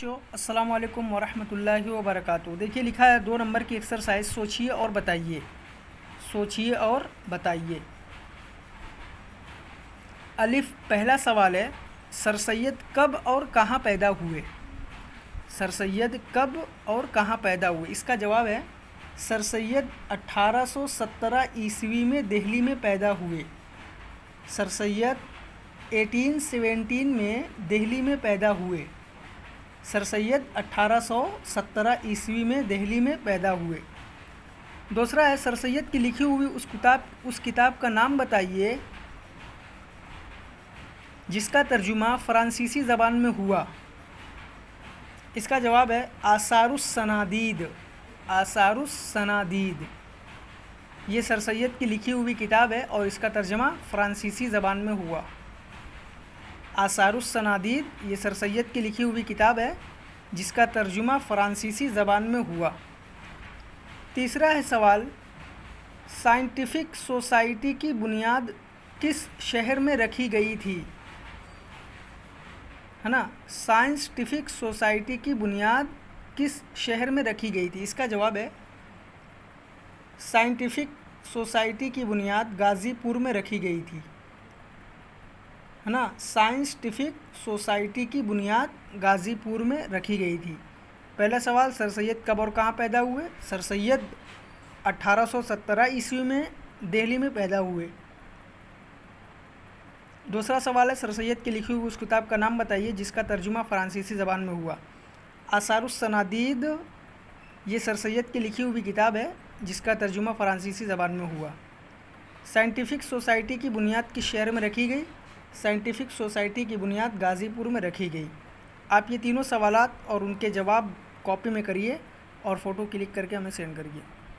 السلام علیکم ورحمۃ اللہ وبرکاتہ۔ دیکھیے لکھا ہے 2 نمبر کی ایکسرسائز سوچیے اور بتائیے۔ سوچیے اور بتائیے۔ الف پہلا سوال ہے، سر سید کب اور کہاں پیدا ہوئے؟ سر سید کب اور کہاں پیدا ہوئے؟ اس کا جواب ہے سر سید 1817 عیسوی میں دہلی میں پیدا ہوئے۔ سر سید 1817 میں دہلی میں پیدا ہوئے۔ سر سید 1817 عیسوی میں دہلی میں پیدا ہوئے۔ دوسرا ہے، سر سید کی لکھی ہوئی اس کتاب کا نام بتائیے جس کا ترجمہ فرانسیسی زبان میں ہوا۔ اس کا جواب ہے آثار السنادید۔ آثار السنادید یہ سر سید کی لکھی ہوئی کتاب ہے اور اس کا ترجمہ فرانسیسی زبان میں ہوا۔ آثار السنادید یہ سر سید کی لکھی ہوئی کتاب ہے جس کا ترجمہ فرانسیسی زبان میں ہوا۔ تیسرا ہے سوال، سائنٹیفک سوسائٹی کی بنیاد کس شہر میں رکھی گئی تھی؟ ہے نا، سائنٹیفک سوسائٹی کی بنیاد کس شہر میں رکھی گئی تھی؟ اس کا جواب ہے سائنٹیفک سوسائٹی کی بنیاد غازی پور میں رکھی گئی تھی۔ ہے نا، سائنٹیفک سوسائٹی کی بنیاد غازی پور میں رکھی گئی تھی۔ پہلا سوال، سر سید کب اور کہاں پیدا ہوئے؟ سر سید 1817 عیسوی میں دہلی میں پیدا ہوئے۔ دوسرا سوال ہے، سر سید کی لکھی ہوئی اس کتاب کا نام بتائیے جس کا ترجمہ فرانسیسی زبان میں ہوا۔ آثار السنادید یہ سر سید کی لکھی ہوئی کتاب ہے جس کا ترجمہ فرانسیسی زبان میں ہوا۔ سائنٹیفک سوسائٹی کی بنیاد کس شہر میں رکھی گئی؟ سائنٹیفک سوسائٹی کی بنیاد غازی پور میں رکھی گئی۔ آپ یہ تینوں سوالات اور ان کے جواب کاپی میں کریے اور فوٹو کلک کر کے ہمیں سینڈ کریے۔